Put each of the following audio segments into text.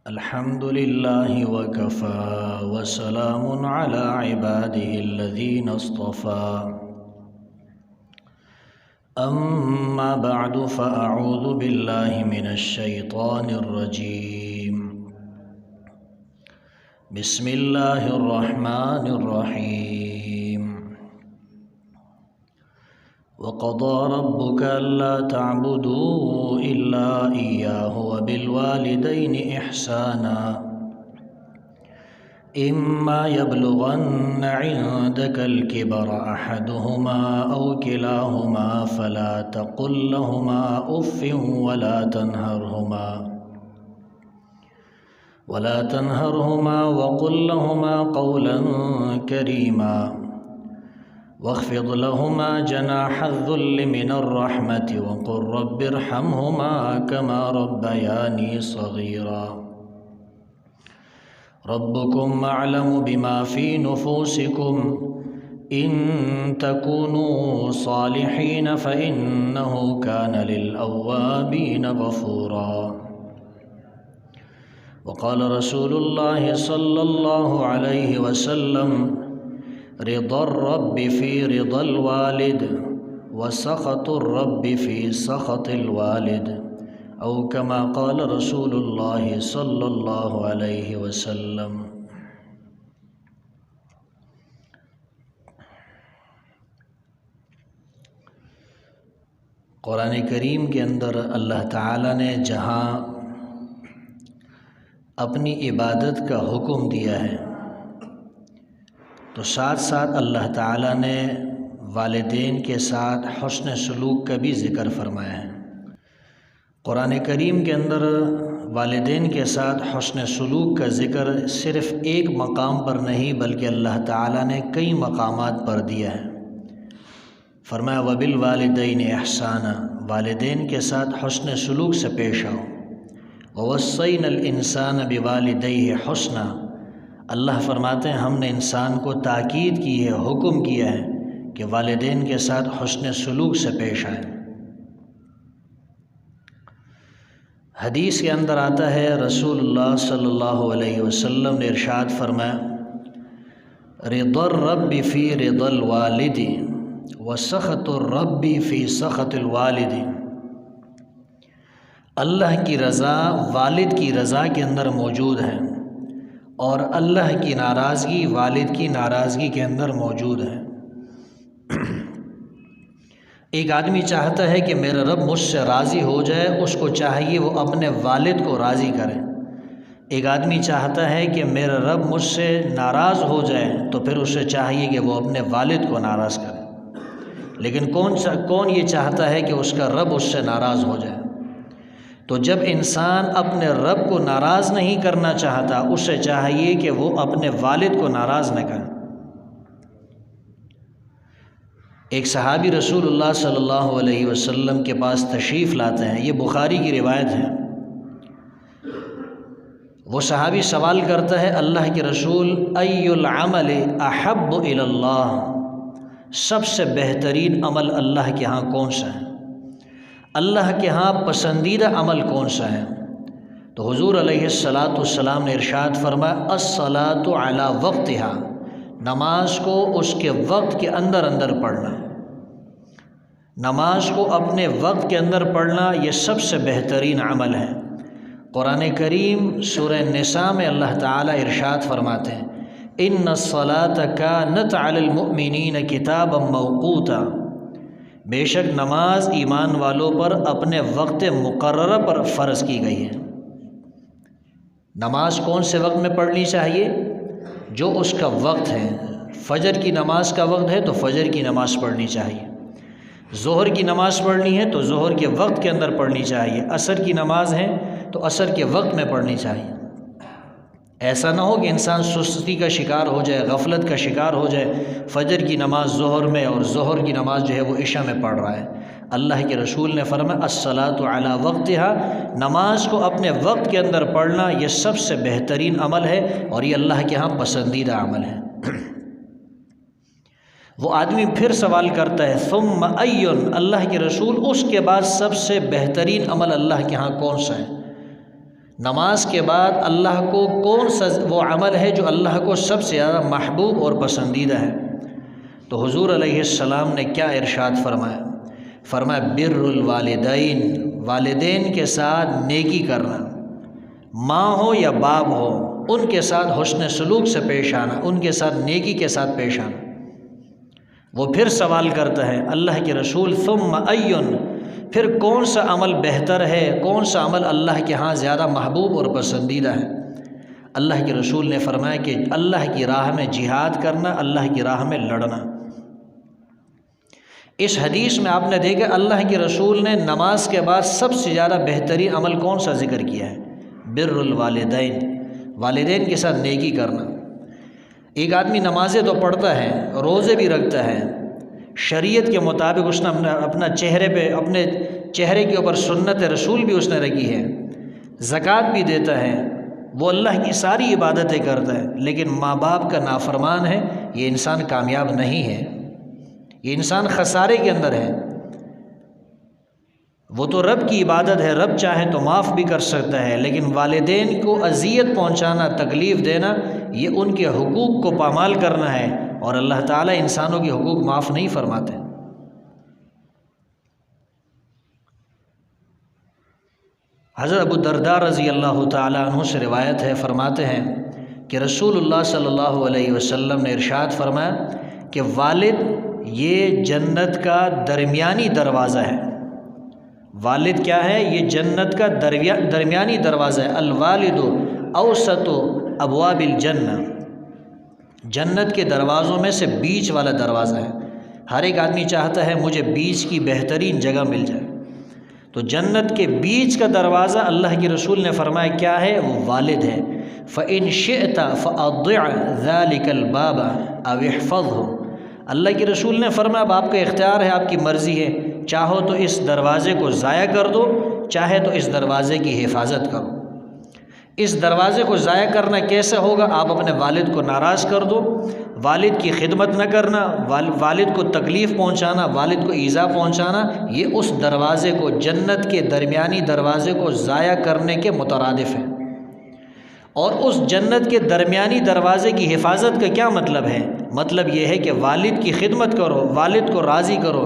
الحمد لله وكفى وسلام على عباده الذين اصطفى أما بعد فأعوذ بالله من الشيطان الرجيم بسم الله الرحمن الرحيم وقضى ربك ألا تعبدوا إلا إياه وبالوالدين إحسانا إما يبلغن عندك الكبر أحدهما أو كلاهما فلا تقل لهما أف ولا تنهرهما وقل لهما قولا كريما واخفض لهما جناح الذل من الرحمة وقل رب ارحمهما كما ربياني صغيرا ربكم أعلم بما في نفوسكم إن تكونوا صالحين فإنه كان للأوابين غفورا وقال رسول الله صلى الله عليه وسلم رضا الرب في رضا الوالد وسخط الرب في سخط الوالد أو كما قال رسول الله صلى الله عليه وسلم۔ قرآن کریم کے اندر اللہ تعالیٰ نے جہاں اپنی عبادت کا حکم دیا ہے تو ساتھ ساتھ اللہ تعالیٰ نے والدین کے ساتھ حسن سلوک کا بھی ذکر فرمایا ہے۔ قرآن کریم کے اندر والدین کے ساتھ حسن سلوک کا ذکر صرف ایک مقام پر نہیں بلکہ اللہ تعالیٰ نے کئی مقامات پر دیا ہے۔ فرمایا وبالوالدین احسانا، والدین کے ساتھ حسن سلوک سے پیش آؤ۔ ووصینا الانسان بوالدیہ حسنا، اللہ فرماتے ہیں ہم نے انسان کو تاکید کی ہے، حکم کیا ہے کہ والدین کے ساتھ حسن سلوک سے پیش آئیں۔ حدیث کے اندر آتا ہے رسول اللہ صلی اللہ علیہ وسلم نے ارشاد فرمایا رضا الرب فی رضا الوالد وسخط الرب فی سخط الوالد، اللہ کی رضا والد کی رضا کے اندر موجود ہے اور اللہ کی ناراضگی والد کی ناراضگی کے اندر موجود ہے۔ ایک آدمی چاہتا ہے کہ میرا رب مجھ سے راضی ہو جائے، اس کو چاہیے وہ اپنے والد کو راضی کرے۔ ایک آدمی چاہتا ہے کہ میرا رب مجھ سے ناراض ہو جائے تو پھر اسے چاہیے کہ وہ اپنے والد کو ناراض کرے۔ لیکن کون یہ چاہتا ہے کہ اس کا رب اس سے ناراض ہو جائے؟ تو جب انسان اپنے رب کو ناراض نہیں کرنا چاہتا، اسے چاہیے کہ وہ اپنے والد کو ناراض نہ کرے۔ ایک صحابی رسول اللہ صلی اللہ علیہ وسلم کے پاس تشریف لاتے ہیں، یہ بخاری کی روایت ہے۔ وہ صحابی سوال کرتا ہے اللہ کے رسول ای العمل احب الی اللہ، سب سے بہترین عمل اللہ کے ہاں کون سا ہے؟ اللہ کے ہاں پسندیدہ عمل کون سا ہے؟ تو حضور علیہ السلام نے ارشاد فرمایا الصلاۃ علی وقتہا، نماز کو اس کے وقت کے اندر پڑھنا، نماز کو اپنے وقت کے اندر پڑھنا یہ سب سے بہترین عمل ہے۔ قرآن کریم سورہ نساء میں اللہ تعالیٰ ارشاد فرماتے ہیں ان الصلاۃ کانت علی المؤمنین کتابا موقوتا، بے شک نماز ایمان والوں پر اپنے وقت مقررہ پر فرض کی گئی ہے۔ نماز کون سے وقت میں پڑھنی چاہیے؟ جو اس کا وقت ہے۔ فجر کی نماز کا وقت ہے تو فجر کی نماز پڑھنی چاہیے، ظہر کی نماز پڑھنی ہے تو ظہر کے وقت کے اندر پڑھنی چاہیے، عصر کی نماز ہے تو عصر کے وقت میں پڑھنی چاہیے۔ ایسا نہ ہو کہ انسان سستی کا شکار ہو جائے، غفلت کا شکار ہو جائے، فجر کی نماز ظہر میں اور ظہر کی نماز جو ہے وہ عشاء میں پڑھ رہا ہے۔ اللہ کے رسول نے فرمایا الصلاۃ علی وقتہا، نماز کو اپنے وقت کے اندر پڑھنا یہ سب سے بہترین عمل ہے اور یہ اللہ کے ہاں پسندیدہ عمل ہے۔ وہ آدمی پھر سوال کرتا ہے ثم ایون، اللہ کے رسول اس کے بعد سب سے بہترین عمل اللہ کے ہاں کون سا ہے؟ نماز کے بعد اللہ کو کون سا وہ عمل ہے جو اللہ کو سب سے زیادہ محبوب اور پسندیدہ ہے؟ تو حضور علیہ السلام نے کیا ارشاد فرمایا؟ فرمایا بر الوالدین، والدین کے ساتھ نیکی کرنا، ماں ہو یا باپ ہو، ان کے ساتھ حسن سلوک سے پیش آنا، ان کے ساتھ نیکی کے ساتھ پیش آنا۔ وہ پھر سوال کرتا ہے اللہ کے رسول ثم ایون، پھر کون سا عمل بہتر ہے، کون سا عمل اللہ کے ہاں زیادہ محبوب اور پسندیدہ ہے؟ اللہ کے رسول نے فرمایا کہ اللہ کی راہ میں جہاد کرنا، اللہ کی راہ میں لڑنا۔ اس حدیث میں آپ نے دیکھا اللہ کے رسول نے نماز کے بعد سب سے زیادہ بہترین عمل کون سا ذکر کیا ہے؟ بر الوالدین، والدین کے ساتھ نیکی کرنا۔ ایک آدمی نمازیں تو پڑھتا ہے، روزے بھی رکھتا ہے، شریعت کے مطابق اس نے اپنے چہرے کے اوپر سنت رسول بھی اس نے رکھی ہے، زکوٰۃ بھی دیتا ہے، وہ اللہ کی ساری عبادتیں کرتا ہے، لیکن ماں باپ کا نافرمان ہے، یہ انسان کامیاب نہیں ہے، یہ انسان خسارے کے اندر ہے۔ وہ تو رب کی عبادت ہے، رب چاہے تو معاف بھی کر سکتا ہے، لیکن والدین کو اذیت پہنچانا، تکلیف دینا، یہ ان کے حقوق کو پامال کرنا ہے، اور اللہ تعالیٰ انسانوں کے حقوق معاف نہیں فرماتے۔ حضرت ابو الدرداء رضی اللہ تعالیٰ عنہ سے روایت ہے، فرماتے ہیں کہ رسول اللہ صلی اللہ علیہ وسلم نے ارشاد فرمایا کہ والد یہ جنت کا درمیانی دروازہ ہے۔ والد کیا ہے؟ یہ جنت کا درمیانی دروازہ ہے۔ الوالد اوسط ابواب الجنہ، جنت کے دروازوں میں سے بیچ والا دروازہ ہے۔ ہر ایک آدمی چاہتا ہے مجھے بیچ کی بہترین جگہ مل جائے، تو جنت کے بیچ کا دروازہ اللہ کے رسول نے فرمایا کیا ہے؟ وہ والد ہے۔ فَإِن شِئْتَ فَأَضِّعْ ذَلِكَ الْبَابَ أَوْ احْفَظْهُ، اللہ کے رسول نے فرمایا اب آپ کا اختیار ہے، آپ کی مرضی ہے، چاہو تو اس دروازے کو ضائع کر دو، چاہے تو اس دروازے کی حفاظت کرو۔ اس دروازے کو ضائع کرنا کیسے ہوگا؟ آپ اپنے والد کو ناراض کر دو، والد کی خدمت نہ کرنا، والد کو تکلیف پہنچانا، والد کو ایذا پہنچانا، یہ اس دروازے کو، جنت کے درمیانی دروازے کو ضائع کرنے کے مترادف ہے۔ اور اس جنت کے درمیانی دروازے کی حفاظت کا کیا مطلب ہے؟ مطلب یہ ہے کہ والد کی خدمت کرو، والد کو راضی کرو،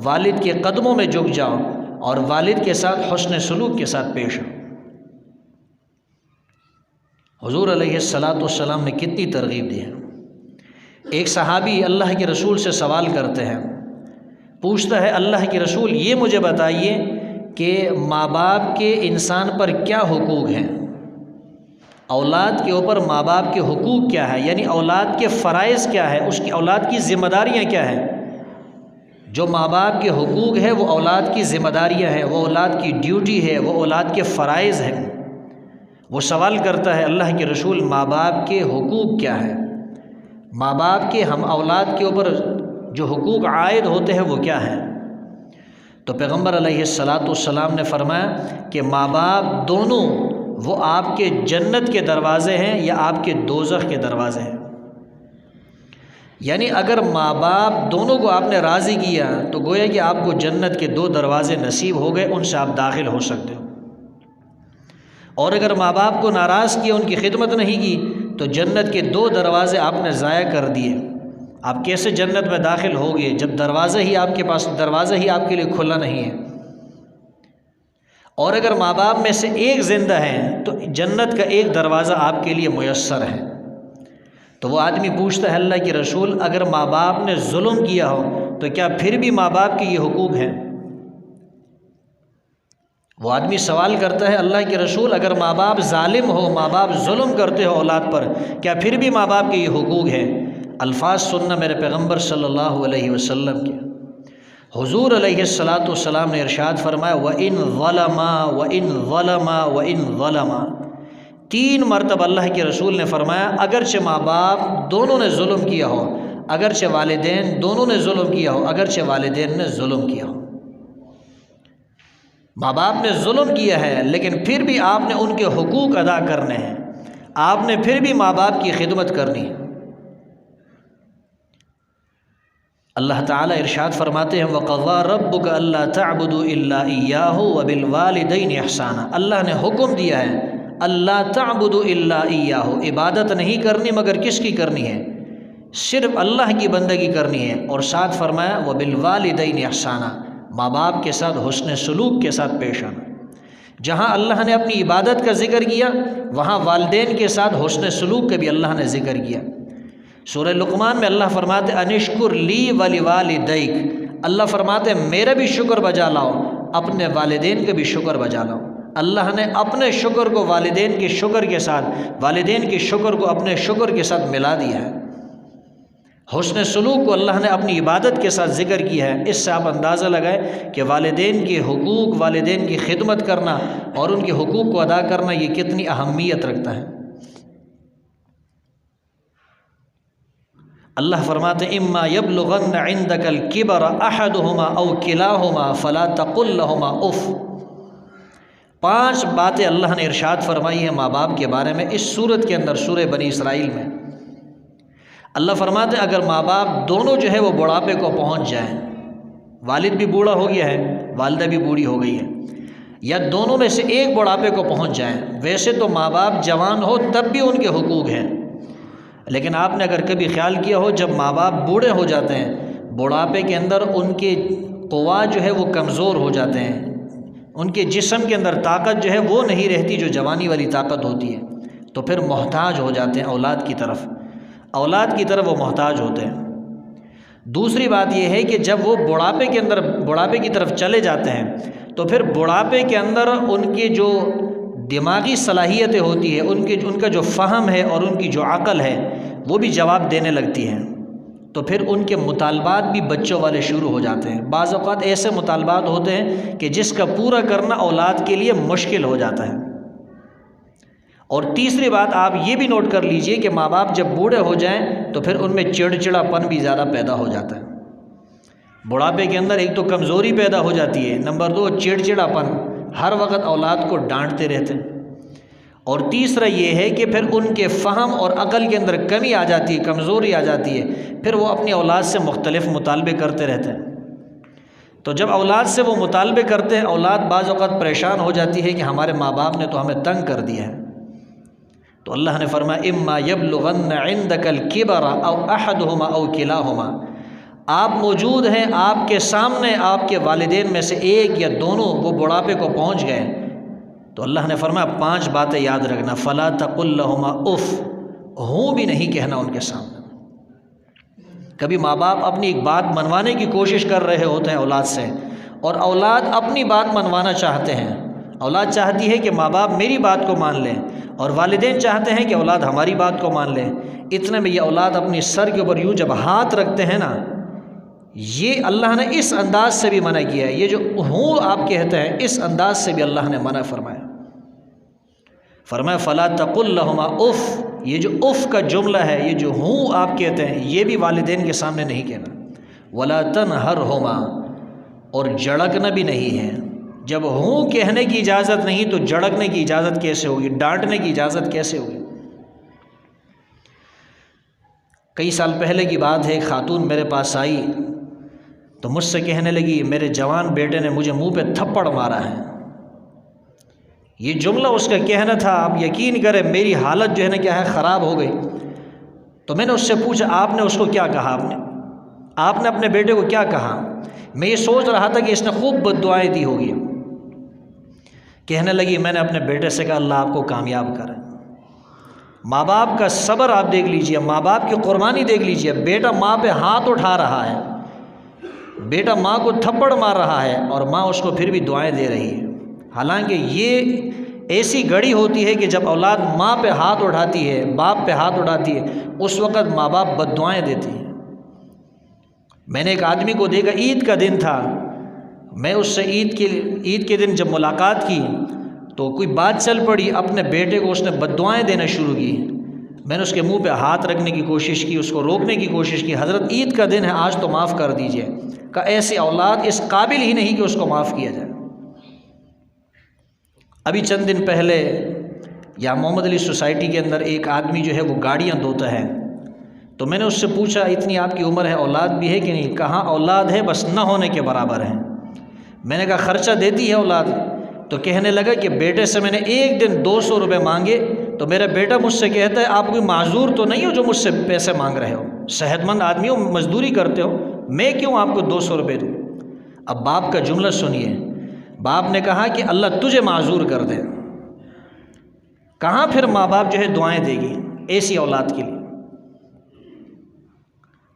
والد کے قدموں میں جھک جاؤ، اور والد کے ساتھ حسن سلوک کے ساتھ پیش آؤ۔ حضور علیہ السلام نے کتنی ترغیب دی ہے۔ ایک صحابی اللہ کے رسول سے سوال کرتے ہیں، پوچھتا ہے اللہ کے رسول یہ مجھے بتائیے کہ ماں باپ کے انسان پر کیا حقوق ہیں، اولاد کے اوپر ماں باپ کے حقوق کیا ہے، یعنی اولاد کے فرائض کیا ہے، اس کی اولاد کی ذمہ داریاں کیا ہیں۔ جو ماں باپ کے حقوق ہے وہ اولاد کی ذمہ داریاں ہیں، وہ اولاد کی ڈیوٹی ہے، وہ اولاد کے فرائض ہیں۔ وہ سوال کرتا ہے اللہ کے رسول ماں باپ کے حقوق کیا ہیں، ماں باپ کے ہم اولاد کے اوپر جو حقوق عائد ہوتے ہیں وہ کیا ہیں؟ تو پیغمبر علیہ السلام نے فرمایا کہ ماں باپ دونوں وہ آپ کے جنت کے دروازے ہیں یا آپ کے دوزخ کے دروازے ہیں۔ یعنی اگر ماں باپ دونوں کو آپ نے راضی کیا تو گویا کہ آپ کو جنت کے 2 دروازے نصیب ہو گئے، ان سے آپ داخل ہو سکتے ہو، اور اگر ماں باپ کو ناراض کیا، ان کی خدمت نہیں کی، تو جنت کے 2 دروازے آپ نے ضائع کر دیے۔ آپ کیسے جنت میں داخل ہوگے جب دروازہ ہی آپ کے لیے کھلا نہیں ہے؟ اور اگر ماں باپ میں سے ایک زندہ ہے تو جنت کا ایک دروازہ آپ کے لیے میسر ہے۔ تو وہ آدمی پوچھتا ہے اللہ کے رسول اگر ماں باپ نے ظلم کیا ہو تو کیا پھر بھی ماں باپ کے یہ حقوق ہیں؟ وہ آدمی سوال کرتا ہے اللہ کے رسول اگر ماں باپ ظالم ہو، ماں باپ ظلم کرتے ہو اولاد پر، کیا پھر بھی ماں باپ کے یہ حقوق ہیں؟ الفاظ سننا میرے پیغمبر صلی اللہ علیہ وسلم کے۔ حضور علیہ السلام نے ارشاد فرمایا وَإِن ظَلَمَا وَإِن ظَلَمَا وَإِن ظَلَمَا، 3 مرتبہ اللہ کے رسول نے فرمایا اگرچہ ماں باپ دونوں نے ظلم کیا ہو، اگرچہ والدین دونوں نے ظلم کیا ہو، اگرچہ والدین نے ظلم کیا ہو، ماں باپ نے ظلم کیا ہے لیکن پھر بھی آپ نے ان کے حقوق ادا کرنے ہیں، آپ نے پھر بھی ماں باپ کی خدمت کرنی ہے۔ اللہ تعالیٰ ارشاد فرماتے ہیں وَقَضَىٰ رَبُّكَ أَلَّا تَعْبُدُوا إِلَّا إِيَّاهُ وَبِالْوَالِدَيْنِ إِحْسَانًا، اللہ نے حکم دیا ہے اللہ تعبدوا الا ایاہ، عبادت نہیں کرنی مگر کس کی کرنی ہے؟ صرف اللہ کی بندگی کرنی ہے۔ اور ساتھ فرمایا وبالوالدین احسانا، ماں باپ کے ساتھ حسن سلوک کے ساتھ پیش آنا۔ جہاں اللہ نے اپنی عبادت کا ذکر کیا وہاں والدین کے ساتھ حسن سلوک کا بھی اللہ نے ذکر کیا۔ سورہ لقمان میں اللہ فرماتے انشکر لی ولوالدیک، اللہ فرماتے میرا بھی شکر بجا لاؤ، اپنے والدین کا بھی شکر بجا لاؤ۔ اللہ نے اپنے شکر کو والدین کے شکر کے ساتھ، والدین کے شکر کو اپنے شکر کے ساتھ ملا دیا ہے۔ حسن سلوک کو اللہ نے اپنی عبادت کے ساتھ ذکر کیا ہے۔ اس سے آپ اندازہ لگائیں کہ والدین کے حقوق، والدین کی خدمت کرنا اور ان کے حقوق کو ادا کرنا یہ کتنی اہمیت رکھتا ہے۔ اللہ فرماتے اما یبلغن عندک الکبر احدہما او کلاہما فلا تقل لہما اف۔ 5 باتیں اللہ نے ارشاد فرمائی ہیں ماں باپ کے بارے میں اس سورت کے اندر، سورہ بنی اسرائیل میں۔ اللہ فرماتے ہیں اگر ماں باپ دونوں جو ہے وہ بڑھاپے کو پہنچ جائیں، والد بھی بوڑھا ہو گیا ہے، والدہ بھی بوڑھی ہو گئی ہے، یا دونوں میں سے ایک بڑھاپے کو پہنچ جائیں، ویسے تو ماں باپ جوان ہو تب بھی ان کے حقوق ہیں، لیکن آپ نے اگر کبھی خیال کیا ہو جب ماں باپ بوڑھے ہو جاتے ہیں، بڑھاپے کے اندر ان کے قوا جو ہے وہ کمزور ہو جاتے ہیں، ان کے جسم کے اندر طاقت جو ہے وہ نہیں رہتی جو جوانی والی طاقت ہوتی ہے، تو پھر محتاج ہو جاتے ہیں اولاد کی طرف وہ محتاج ہوتے ہیں۔ دوسری بات یہ ہے کہ جب وہ بڑھاپے کی طرف چلے جاتے ہیں تو پھر بڑھاپے کے اندر ان کے جو دماغی صلاحیتیں ہوتی ہے، ان کا جو فہم ہے اور ان کی جو عقل ہے وہ بھی جواب دینے لگتی ہیں، تو پھر ان کے مطالبات بھی بچوں والے شروع ہو جاتے ہیں۔ بعض اوقات ایسے مطالبات ہوتے ہیں کہ جس کا پورا کرنا اولاد کے لیے مشکل ہو جاتا ہے۔ اور تیسری بات آپ یہ بھی نوٹ کر لیجئے کہ ماں باپ جب بوڑھے ہو جائیں تو پھر ان میں چڑچڑا پن بھی زیادہ پیدا ہو جاتا ہے۔ بڑھاپے کے اندر ایک تو کمزوری پیدا ہو جاتی ہے، نمبر 2 چڑچڑا پن، ہر وقت اولاد کو ڈانٹتے رہتے ہیں، اور تیسرا یہ ہے کہ پھر ان کے فہم اور عقل کے اندر کمی آ جاتی ہے، کمزوری آ جاتی ہے، پھر وہ اپنی اولاد سے مختلف مطالبے کرتے رہتے ہیں۔ تو جب اولاد سے وہ مطالبے کرتے ہیں، اولاد بعض اوقات پریشان ہو جاتی ہے کہ ہمارے ماں باپ نے تو ہمیں تنگ کر دیا ہے، تو اللہ نے فرمایا اما یبلغن عندک الکبر او احدہما او کلاہما، آپ موجود ہیں، آپ کے سامنے آپ کے والدین میں سے ایک یا دونوں وہ بڑھاپے کو پہنچ گئے، تو اللہ نے فرمایا 5 باتیں یاد رکھنا، فلا تقل لہما اف، ہوں بھی نہیں کہنا ان کے سامنے۔ کبھی ماں باپ اپنی ایک بات منوانے کی کوشش کر رہے ہوتے ہیں اولاد سے، اور اولاد اپنی بات منوانا چاہتے ہیں، اولاد چاہتی ہے کہ ماں باپ میری بات کو مان لیں، اور والدین چاہتے ہیں کہ اولاد ہماری بات کو مان لیں۔ اتنے میں یہ اولاد اپنی سر کے اوپر یوں جب ہاتھ رکھتے ہیں نا، یہ اللہ نے اس انداز سے بھی منع کیا ہے، یہ جو ہوں آپ کہتے ہیں اس انداز سے بھی اللہ نے منع فرمایا۔ فرمایا فلا تقل لہما اف، یہ جو اف کا جملہ ہے، یہ جو ہوں آپ کہتے ہیں یہ بھی والدین کے سامنے نہیں کہنا۔ ولا تنہرہما، اور جھڑکنا بھی نہیں ہے۔ جب ہوں کہنے کی اجازت نہیں تو جھڑکنے کی اجازت کیسے ہوگی، ڈانٹنے کی اجازت کیسے ہوگی؟ کئی سال پہلے کی بات ہے، ایک خاتون میرے پاس آئی تو مجھ سے کہنے لگی میرے جوان بیٹے نے مجھے منہ پہ تھپڑ مارا ہے۔ یہ جملہ اس کا کہنا تھا، آپ یقین کریں میری حالت جو ہے نا کیا ہے خراب ہو گئی۔ تو میں نے اس سے پوچھا آپ نے اس کو کیا کہا، آپ نے اپنے بیٹے کو کیا کہا؟ میں یہ سوچ رہا تھا کہ اس نے خوب بد دعائیں دی ہوگی۔ کہنے لگی میں نے اپنے بیٹے سے کہا اللہ آپ کو کامیاب کرے۔ ماں باپ کا صبر آپ دیکھ لیجئے، ماں باپ کی قربانی دیکھ لیجئے، بیٹا ماں پہ ہاتھ اٹھا رہا ہے، بیٹا ماں کو تھپڑ مار رہا ہے اور ماں اس کو پھر بھی دعائیں دے رہی ہے۔ حالانکہ یہ ایسی گھڑی ہوتی ہے کہ جب اولاد ماں پہ ہاتھ اٹھاتی ہے، باپ پہ ہاتھ اٹھاتی ہے، اس وقت ماں باپ بد دعائیں دیتی ہیں۔ میں نے ایک آدمی کو دیکھا، عید کا دن تھا، میں اس سے عید کے دن جب ملاقات کی تو کوئی بات چل پڑی، اپنے بیٹے کو اس نے بد دعائیں دینا شروع کی۔ میں نے اس کے منہ پہ ہاتھ رکھنے کی کوشش کی، اس کو روکنے کی کوشش کی، حضرت عید کا دن ہے آج تو معاف کر دیجئے۔ کہ ایسی اولاد اس قابل ہی نہیں کہ اس کو معاف کیا جائے۔ ابھی چند دن پہلے یا محمد علی سوسائٹی کے اندر ایک آدمی جو ہے وہ گاڑیاں دھوتا ہے، تو میں نے اس سے پوچھا اتنی آپ کی عمر ہے، اولاد بھی ہے کہ نہیں؟ کہاں اولاد ہے بس نہ ہونے کے برابر ہے۔ میں نے کہا خرچہ دیتی ہے اولاد؟ تو تو کہنے لگا کہ بیٹے سے میں نے ایک دن 200 روپے مانگے تو میرا بیٹا مجھ سے کہتا ہے آپ کوئی معذور تو نہیں ہو جو مجھ سے پیسے مانگ رہے ہو، صحت مند آدمی ہو، مزدوری کرتے ہو، میں کیوں آپ کو 200 روپے دوں؟ اب باپ کا جملہ سنیے، باپ نے کہا کہ اللہ تجھے معذور کر دے۔ کہاں پھر ماں باپ جو ہے دعائیں دے گی ایسی اولاد کے لیے؟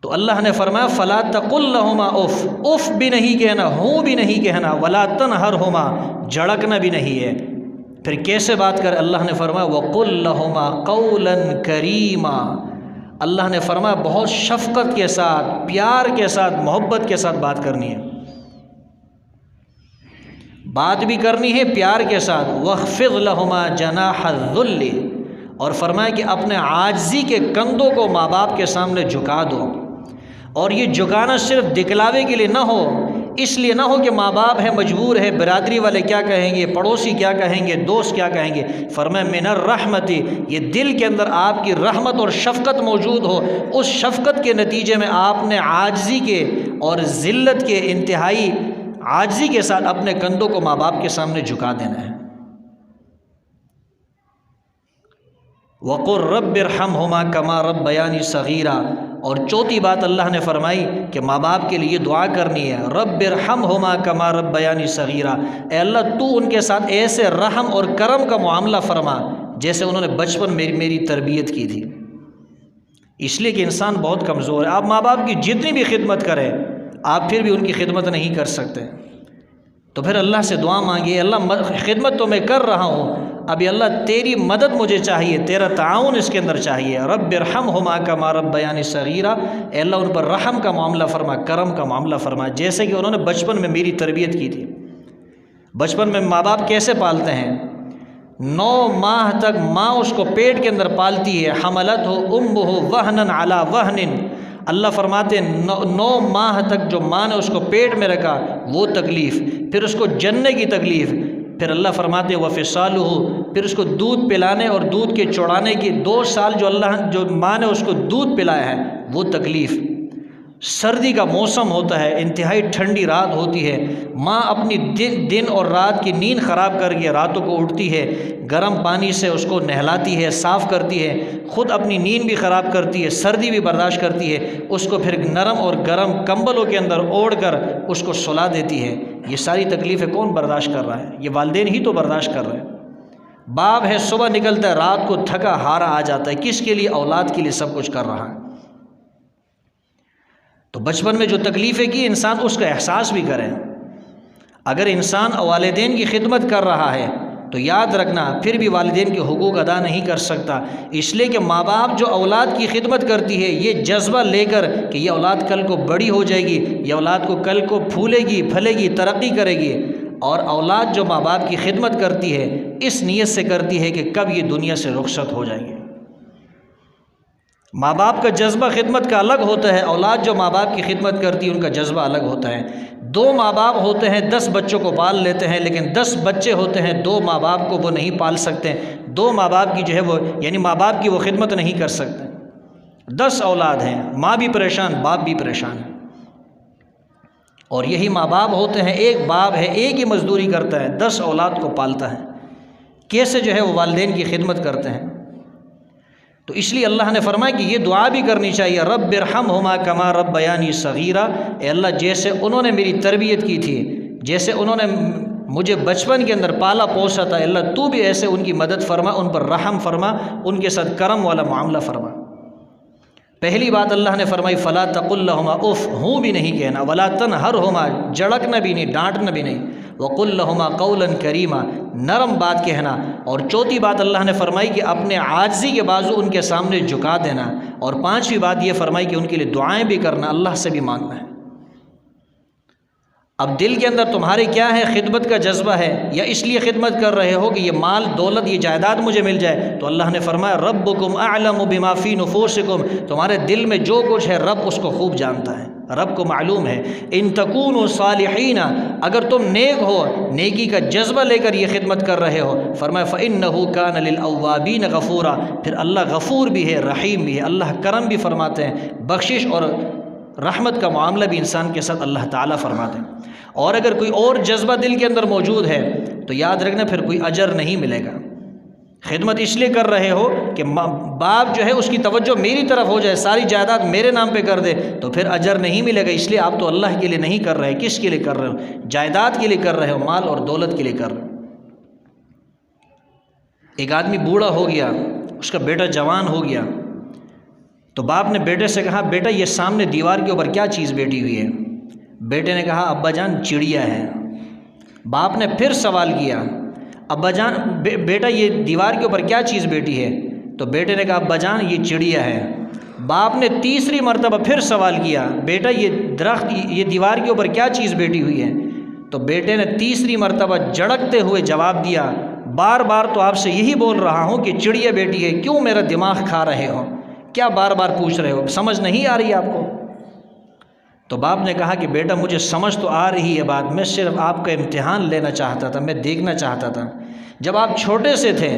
تو اللہ نے فرمایا فلا تقل لہما اف، اف بھی نہیں کہنا، ہوں بھی نہیں کہنا، ولا تنہرہما، جھڑکنا بھی نہیں ہے۔ پھر کیسے بات کر؟ اللہ نے فرمایا وقل لہما قولا کریما، اللہ نے فرمایا بہت شفقت کے ساتھ، پیار کے ساتھ، محبت کے ساتھ بات کرنی ہے، بات بھی کرنی ہے پیار کے ساتھ۔ وَخْفِضْ لَهُمَا جَنَاحَ الذُّلِّ، اور فرمایا کہ اپنے عاجزی کے کندھوں کو ماں باپ کے سامنے جھکا دو، اور یہ جھکانا صرف دکھلاوے کے لیے نہ ہو، اس لیے نہ ہو کہ ماں باپ ہے مجبور ہے، برادری والے کیا کہیں گے، پڑوسی کیا کہیں گے، دوست کیا کہیں گے۔ فرمایا من الرحمت، یہ دل کے اندر آپ کی رحمت اور شفقت موجود ہو، اس شفقت کے نتیجے میں آپ نے عاجزی کے اور ذلت کے انتہائی عاجزی کے ساتھ اپنے کندھوں کو ماں باپ کے سامنے جھکا دینا ہے۔ وَقُلْ رَبِّ ارْحَمْهُمَا كَمَا رَبَّيَانِي صَغِيرًا، اور چوتھی بات اللہ نے فرمائی کہ ماں باپ کے لیے دعا کرنی ہے، رب ارحمہما کما ربیانی صغیرا، اے اللہ تو ان کے ساتھ ایسے رحم اور کرم کا معاملہ فرما جیسے انہوں نے بچپن میری تربیت کی تھی۔ اس لیے کہ انسان بہت کمزور ہے، آپ ماں باپ کی جتنی بھی خدمت کریں آپ پھر بھی ان کی خدمت نہیں کر سکتے، تو پھر اللہ سے دعا مانگیے، اللہ خدمت تو میں کر رہا ہوں، ابھی اللہ تیری مدد مجھے چاہیے، تیرا تعاون اس کے اندر چاہیے۔ رب ارحمہما کما ربیانی صغیرا، اے اللہ ان پر رحم کا معاملہ فرما، کرم کا معاملہ فرما، جیسے کہ انہوں نے بچپن میں میری تربیت کی تھی۔ بچپن میں ماں باپ کیسے پالتے ہیں؟ 9 ماہ تک ماں اس کو پیٹ کے اندر پالتی ہے، حملتہ امہ وہنا علی وہن، اللہ فرماتے ہیں 9 ماہ تک جو ماں نے اس کو پیٹ میں رکھا وہ تکلیف، پھر اس کو جننے کی تکلیف، پھر اللہ فرماتے ہیں وفصالہ، پھر اس کو دودھ پلانے اور دودھ کے چوڑانے کی 2 سال جو ماں نے اس کو دودھ پلایا ہے وہ تکلیف۔ سردی کا موسم ہوتا ہے، انتہائی ٹھنڈی رات ہوتی ہے، ماں اپنی دن اور رات کی نیند خراب کر کے راتوں کو اٹھتی ہے، گرم پانی سے اس کو نہلاتی ہے، صاف کرتی ہے، خود اپنی نیند بھی خراب کرتی ہے، سردی بھی برداشت کرتی ہے، اس کو پھر نرم اور گرم کمبلوں کے اندر اوڑھ کر اس کو سلا دیتی ہے۔ یہ ساری تکلیفیں کون برداشت کر رہا ہے؟ یہ والدین ہی تو برداشت کر رہے ہیں۔ باپ ہے صبح نکلتا ہے رات کو تھکا ہارا آ جاتا ہے، کس کے لیے؟ اولاد کے لیے سب کچھ کر رہا ہے۔ تو بچپن میں جو تکلیفیں کی انسان اس کا احساس بھی کرے۔ اگر انسان والدین کی خدمت کر رہا ہے تو یاد رکھنا پھر بھی والدین کے حقوق ادا نہیں کر سکتا، اس لیے کہ ماں باپ جو اولاد کی خدمت کرتی ہے یہ جذبہ لے کر کہ یہ اولاد کل کو بڑی ہو جائے گی، یہ اولاد کو کل کو پھولے گی، پھلے گی، ترقی کرے گی، اور اولاد جو ماں باپ کی خدمت کرتی ہے اس نیت سے کرتی ہے کہ کب یہ دنیا سے رخصت ہو جائیں گے۔ ماں باپ کا جذبہ خدمت کا الگ ہوتا ہے، اولاد جو ماں باپ کی خدمت کرتی ہے ان کا جذبہ الگ ہوتا ہے۔ 2 ماں باپ ہوتے ہیں 10 بچوں کو پال لیتے ہیں، لیکن 10 بچے ہوتے ہیں 2 ماں باپ کو وہ نہیں پال سکتے، 2 ماں باپ کی جو ہے وہ یعنی ماں باپ کی وہ خدمت نہیں کر سکتے۔ 10 اولاد ہیں، ماں بھی پریشان، باپ بھی پریشان ہے، اور یہی ماں باپ ہوتے ہیں، ایک باپ ہے ایک ہی مزدوری کرتا ہے 10 اولاد کو پالتا ہے، کیسے جو ہے وہ والدین کی خدمت کرتے ہیں۔ تو اس لیے اللہ نے فرمایا کہ یہ دعا بھی کرنی چاہیے، رب ارحمہما کما ربیانی صغیرا، اے اللہ جیسے انہوں نے میری تربیت کی تھی، جیسے انہوں نے مجھے بچپن کے اندر پالا پوسا تھا، اللہ تو بھی ایسے ان کی مدد فرما، ان پر رحم فرما، ان کے ساتھ کرم والا معاملہ فرما۔ پہلی بات اللہ نے فرمائی فلا تقل لہما اف، ہوں بھی نہیں کہنا، ولا تنہرہما، جھڑکنا بھی نہیں، ڈانٹنا بھی نہیں، وقل لہما قولا کریما، نرم بات کہنا، اور چوتھی بات اللہ نے فرمائی کہ اپنے عاجزی کے بازو ان کے سامنے جھکا دینا، اور 5ویں بات یہ فرمائی کہ ان کے لیے دعائیں بھی کرنا، اللہ سے بھی مانگنا ہے۔ اب دل کے اندر تمہارے کیا ہے؟ خدمت کا جذبہ ہے، یا اس لیے خدمت کر رہے ہو کہ یہ مال دولت، یہ جائیداد مجھے مل جائے؟ تو اللہ نے فرمایا ربکم اعلم بما فی نفوسکم، تمہارے دل میں جو کچھ ہے رب اس کو خوب جانتا ہے، رب کو معلوم ہے۔ ان تکونوا صالحین، اگر تم نیک ہو، نیکی کا جذبہ لے کر یہ خدمت کر رہے ہو، فرمایا فإنہ کان للأوابین غفورا، پھر اللہ غفور بھی ہے، رحیم بھی ہے، اللہ کرم بھی فرماتے ہیں، بخشش اور رحمت کا معاملہ بھی انسان کے ساتھ اللہ تعالیٰ فرماتے ہیں۔ اور اگر کوئی اور جذبہ دل کے اندر موجود ہے تو یاد رکھنا پھر کوئی اجر نہیں ملے گا۔ خدمت اس لیے کر رہے ہو کہ باپ جو ہے اس کی توجہ میری طرف ہو جائے، ساری جائیداد میرے نام پہ کر دے، تو پھر اجر نہیں ملے گا۔ اس لیے آپ تو اللہ کے لیے نہیں کر رہے، کس کے لیے کر رہے ہو؟ جائیداد کے لیے کر رہے ہو، مال اور دولت کے لیے کر رہے ہو۔ ایک آدمی بوڑھا ہو گیا، اس کا بیٹا جوان ہو گیا، تو باپ نے بیٹے سے کہا بیٹا یہ سامنے دیوار کے اوپر کیا چیز بیٹھی ہوئی ہے؟ بیٹے نے کہا ابا جان چڑیا ہے۔ باپ نے پھر سوال کیا ابا جان بیٹا یہ دیوار کے اوپر کیا چیز بیٹھی ہے؟ تو بیٹے نے کہا ابا جان یہ چڑیا ہے۔ باپ نے تیسری مرتبہ پھر سوال کیا بیٹا یہ درخت یہ دیوار کے اوپر کیا چیز بیٹھی ہوئی ہے؟ تو بیٹے نے تیسری مرتبہ جھڑکتے ہوئے جواب دیا بار بار تو آپ سے یہی بول رہا ہوں کہ چڑیا بیٹی ہے، کیوں میرا دماغ کھا رہے ہو؟ کیا بار بار پوچھ رہے ہو؟ سمجھ نہیں آ رہی آپ کو؟ تو باپ نے کہا کہ بیٹا مجھے سمجھ تو آ رہی ہے بات، میں صرف آپ کا امتحان لینا چاہتا تھا، میں دیکھنا چاہتا تھا۔ جب آپ چھوٹے سے تھے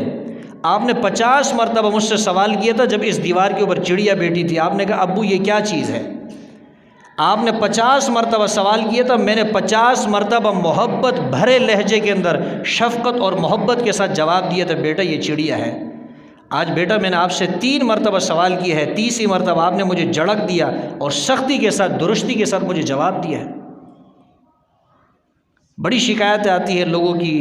آپ نے 50 مرتبہ مجھ سے سوال کیا تھا جب اس دیوار کے اوپر چڑیا بیٹھی تھی، آپ نے کہا ابو یہ کیا چیز ہے؟ آپ نے 50 مرتبہ سوال کیا تھا، میں نے 50 مرتبہ محبت بھرے لہجے کے اندر شفقت اور محبت کے ساتھ جواب دیا تھا بیٹا یہ چڑیا ہے۔ آج بیٹا میں نے آپ سے 3 مرتبہ سوال کیا ہے، تیسری مرتبہ آپ نے مجھے جھڑک دیا اور سختی کے ساتھ درستی کے ساتھ مجھے جواب دیا ہے۔ بڑی شکایت آتی ہے لوگوں کی،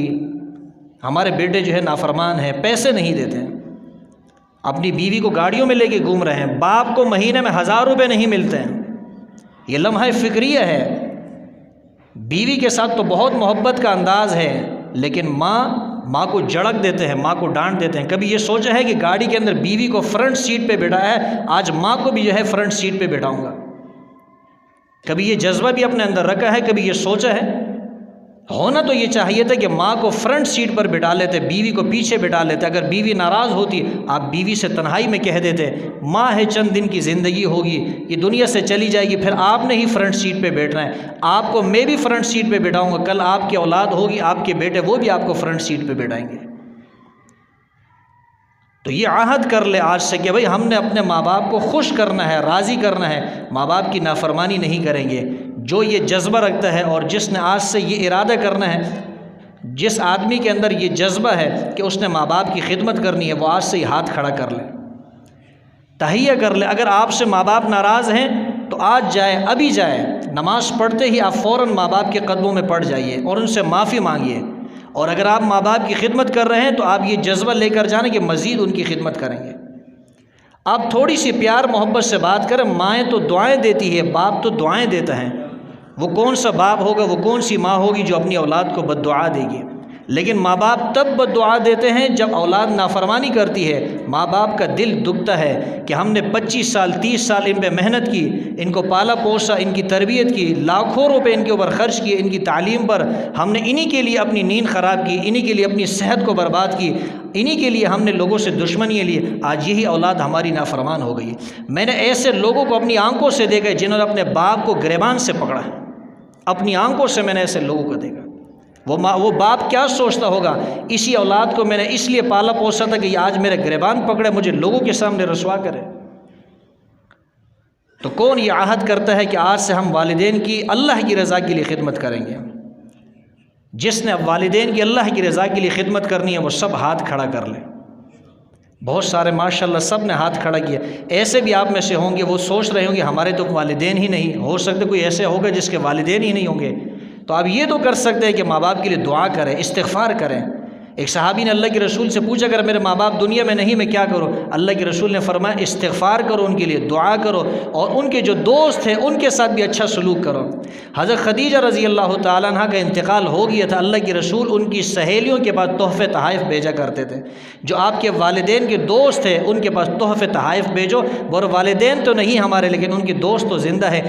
ہمارے بیٹے جو ہے نافرمان ہیں، پیسے نہیں دیتے ہیں، اپنی بیوی کو گاڑیوں میں لے کے گھوم رہے ہیں، باپ کو مہینے میں 1000 روپے نہیں ملتے ہیں۔ یہ لمحہ فکریہ ہے۔ بیوی کے ساتھ تو بہت محبت کا انداز ہے، لیکن ماں کو جھڑک دیتے ہیں، ماں کو ڈانٹ دیتے ہیں۔ کبھی یہ سوچا ہے کہ گاڑی کے اندر بیوی کو فرنٹ سیٹ پہ بٹھایا ہے، آج ماں کو بھی جو ہے فرنٹ سیٹ پہ بٹھاؤں گا؟ کبھی یہ جذبہ بھی اپنے اندر رکھا ہے؟ کبھی یہ سوچا ہے؟ ہونا تو یہ چاہیے تھا کہ ماں کو فرنٹ سیٹ پر بٹھا لیتے، بیوی کو پیچھے بٹھا لیتے۔ اگر بیوی ناراض ہوتی آپ بیوی سے تنہائی میں کہہ دیتے ماں ہے چند دن کی زندگی ہوگی، یہ دنیا سے چلی جائے گی، پھر آپ نے ہی فرنٹ سیٹ پہ بیٹھنا ہے، آپ کو میں بھی فرنٹ سیٹ پہ بٹھاؤں گا، کل آپ کی اولاد ہوگی، آپ کے بیٹے وہ بھی آپ کو فرنٹ سیٹ پہ بٹھائیں گے۔ تو یہ عہد کر لے آج سے کہ بھائی ہم نے اپنے ماں باپ کو خوش کرنا ہے، راضی کرنا ہے، ماں باپ کی نافرمانی نہیں کریں گے۔ جو یہ جذبہ رکھتا ہے اور جس نے آج سے یہ ارادہ کرنا ہے، جس آدمی کے اندر یہ جذبہ ہے کہ اس نے ماں باپ کی خدمت کرنی ہے، وہ آج سے ہی ہاتھ کھڑا کر لے، تہیہ کر لے۔ اگر آپ سے ماں باپ ناراض ہیں تو آج جائے، ابھی جائے، نماز پڑھتے ہی آپ فوراً ماں باپ کے قدموں میں پڑ جائیے اور ان سے معافی مانگیے۔ اور اگر آپ ماں باپ کی خدمت کر رہے ہیں تو آپ یہ جذبہ لے کر جانے کہ مزید ان کی خدمت کریں گے۔ آپ تھوڑی سی پیار محبت سے بات کریں، مائیں تو دعائیں دیتی ہے، باپ تو دعائیں دیتا ہے۔ وہ کون سا باپ ہوگا، وہ کون سی ماں ہوگی جو اپنی اولاد کو بد دعا دے گی؟ لیکن ماں باپ تب بد دعا دیتے ہیں جب اولاد نافرمانی کرتی ہے۔ ماں باپ کا دل دکھتا ہے کہ ہم نے 25 سال 30 سال ان پہ محنت کی، ان کو پالا پوسا، ان کی تربیت کی، لاکھوں روپے ان کے اوپر خرچ کیے، ان کی تعلیم پر ہم نے انہی کے لیے اپنی نیند خراب کی، انہی کے لیے اپنی صحت کو برباد کی، انہی کے لیے ہم نے لوگوں سے دشمنیاں لی، آج یہی اولاد ہماری نافرمان ہو گئی۔ میں نے ایسے لوگوں کو اپنی آنکھوں سے دیکھا جنہوں نے اپنے باپ کو گریبان سے پکڑا ہے، اپنی آنکھوں سے میں نے ایسے لوگوں کو دیکھا۔ وہ باپ کیا سوچتا ہوگا، اسی اولاد کو میں نے اس لیے پالا پوسا تھا کہ یہ آج میرے گریبان پکڑے، مجھے لوگوں کے سامنے رسوا کرے۔ تو کون یہ عہد کرتا ہے کہ آج سے ہم والدین کی اللہ کی رضا کے لیے خدمت کریں گے؟ جس نے والدین کی اللہ کی رضا کے لیے خدمت کرنی ہے وہ سب ہاتھ کھڑا کر لیں۔ بہت سارے ماشاءاللہ سب نے ہاتھ کھڑا کیا۔ ایسے بھی آپ میں سے ہوں گے وہ سوچ رہے ہوں گے ہمارے تو والدین ہی نہیں، ہو سکتا کوئی ایسے ہوگا جس کے والدین ہی نہیں ہوں گے، تو آپ یہ تو کر سکتے ہیں کہ ماں باپ کے لیے دعا کریں، استغفار کریں۔ ایک صحابی نے اللہ کے رسول سے پوچھا اگر میرے ماں باپ دنیا میں نہیں میں کیا کروں؟ اللہ کے رسول نے فرمایا استغفار کرو، ان کے لیے دعا کرو، اور ان کے جو دوست ہیں ان کے ساتھ بھی اچھا سلوک کرو۔ حضرت خدیجہ رضی اللہ تعالیٰ عنہ کا انتقال ہو گیا تھا، اللہ کے رسول ان کی سہیلیوں کے پاس تحفے تحائف بھیجا کرتے تھے، جو آپ کے والدین کے دوست ہیں ان کے پاس تحفے تحائف بھیجو، اور والدین تو نہیں ہمارے لیکن ان کے دوست تو زندہ ہے۔